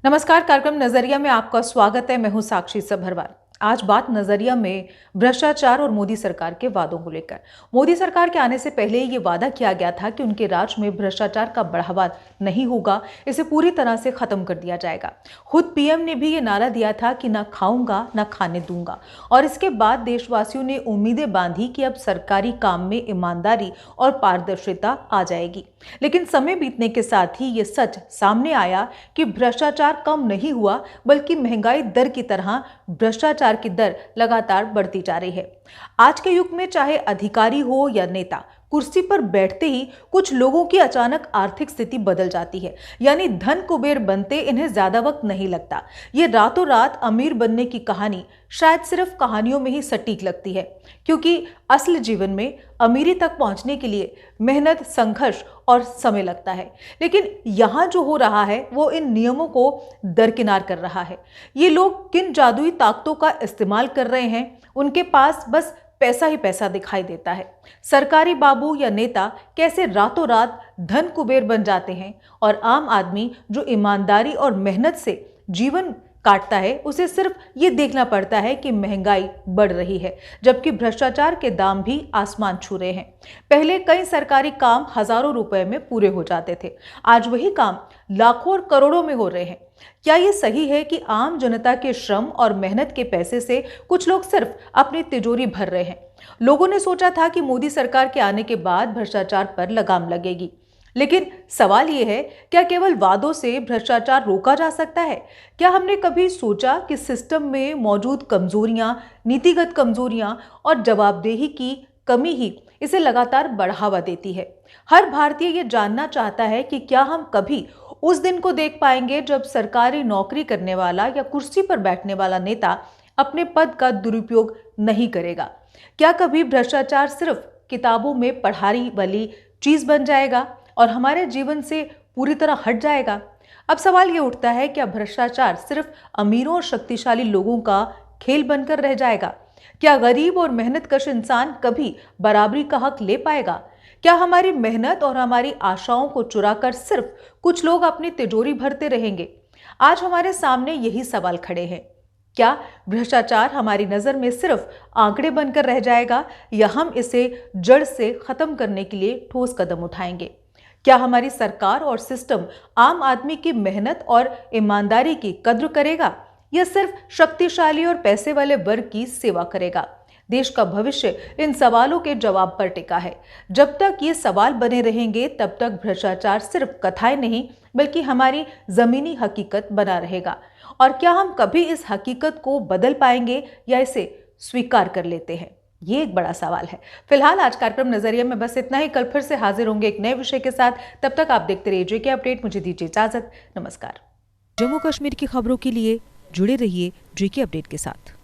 नमस्कार, कार्यक्रम नजरिया में आपका स्वागत है। मैं हूं साक्षी सभरवाल। आज बात नजरिया में भ्रष्टाचार और मोदी सरकार के वादों को लेकर। मोदी सरकार के आने से पहले ये वादा किया गया था कि उनके राज में भ्रष्टाचार का बढ़ावा नहीं होगा, इसे पूरी तरह से खत्म कर दिया जाएगा। खुद पीएम ने भी ये नारा दिया था कि ना खाऊंगा ना खाने दूंगा। और इसके बाद देशवासियों ने उम्मीदें बांधी कि अब सरकारी काम में ईमानदारी और पारदर्शिता आ जाएगी। लेकिन समय बीतने के साथ ही ये सच सामने आया कि भ्रष्टाचार कम नहीं हुआ, बल्कि महंगाई दर की तरह भ्रष्टाचार की दर लगातार बढ़ती जा रही है। आज के युग में चाहे अधिकारी हो या नेता, कुर्सी पर बैठते ही कुछ लोगों की अचानक आर्थिक स्थिति बदल जाती है। यानी धन कुबेर बनते इन्हें ज्यादा वक्त नहीं लगता। ये रातों रात अमीर बनने की कहानी शायद सिर्फ कहानियों में ही सटीक लगती है, क्योंकि असल जीवन में अमीरी तक पहुंचने के लिए मेहनत, संघर्ष और समय लगता है। लेकिन यहाँ जो हो रहा है वो इन नियमों को दरकिनार कर रहा है। ये लोग किन जादुई ताकतों का इस्तेमाल कर रहे हैं, उनके पास बस पैसा ही पैसा दिखाई देता है। सरकारी बाबू या नेता कैसे रातों रात धन कुबेर बन जाते हैं और आम आदमी जो ईमानदारी और मेहनत से जीवन काटता है, उसे सिर्फ ये देखना पड़ता है कि महंगाई बढ़ रही है, जबकि भ्रष्टाचार के दाम भी आसमान छू रहे हैं। पहले कई सरकारी काम हजारों रुपए में पूरे हो जाते थे, आज वही काम लाखों और करोड़ों में हो रहे हैं। क्या ये सही है कि आम जनता के श्रम और मेहनत के पैसे से कुछ लोग सिर्फ अपनी तिजोरी भर रहे हैं? लोगों ने सोचा था कि मोदी सरकार के आने के बाद भ्रष्टाचार पर लगाम लगेगी, लेकिन सवाल यह है, क्या केवल वादों से भ्रष्टाचार रोका जा सकता है? क्या हमने कभी सोचा कि सिस्टम में मौजूद कमजोरियां, नीतिगत कमजोरियां और जवाबदेही की कमी ही इसे लगातार बढ़ावा देती है? हर भारतीय ये जानना चाहता है कि क्या हम कभी उस दिन को देख पाएंगे जब सरकारी नौकरी करने वाला या कुर्सी पर बैठने वाला नेता अपने पद का दुरुपयोग नहीं करेगा? क्या कभी भ्रष्टाचार सिर्फ किताबों में पढ़ाई वाली चीज बन जाएगा और हमारे जीवन से पूरी तरह हट जाएगा? अब सवाल ये उठता है, क्या भ्रष्टाचार सिर्फ अमीरों और शक्तिशाली लोगों का खेल बनकर रह जाएगा? क्या गरीब और मेहनतकश इंसान कभी बराबरी का हक ले पाएगा? क्या हमारी मेहनत और हमारी आशाओं को चुराकर सिर्फ कुछ लोग अपनी तिजोरी भरते रहेंगे? आज हमारे सामने यही सवाल खड़े हैं। क्या भ्रष्टाचार हमारी नजर में सिर्फ आंकड़े बनकर रह जाएगा, या हम इसे जड़ से खत्म करने के लिए ठोस कदम उठाएंगे? क्या हमारी सरकार और सिस्टम आम आदमी की मेहनत और ईमानदारी की कद्र करेगा, या सिर्फ शक्तिशाली और पैसे वाले वर्ग की सेवा करेगा? देश का भविष्य इन सवालों के जवाब पर टिका है। जब तक ये सवाल बने रहेंगे, तब तक भ्रष्टाचार सिर्फ कथाएं नहीं, बल्कि हमारी जमीनी हकीकत बना रहेगा। और क्या हम कभी इस हकीकत को बदल पाएंगे, या इसे स्वीकार कर लेते हैं? ये एक बड़ा सवाल है। फिलहाल आज कार्यक्रम नजरिया में बस इतना ही। कल फिर से हाजिर होंगे एक नए विषय के साथ। तब तक आप देखते रहिए जेके अपडेट। मुझे दीजिए इजाजत। नमस्कार। जम्मू कश्मीर की खबरों के लिए जुड़े रहिए जेके अपडेट के साथ।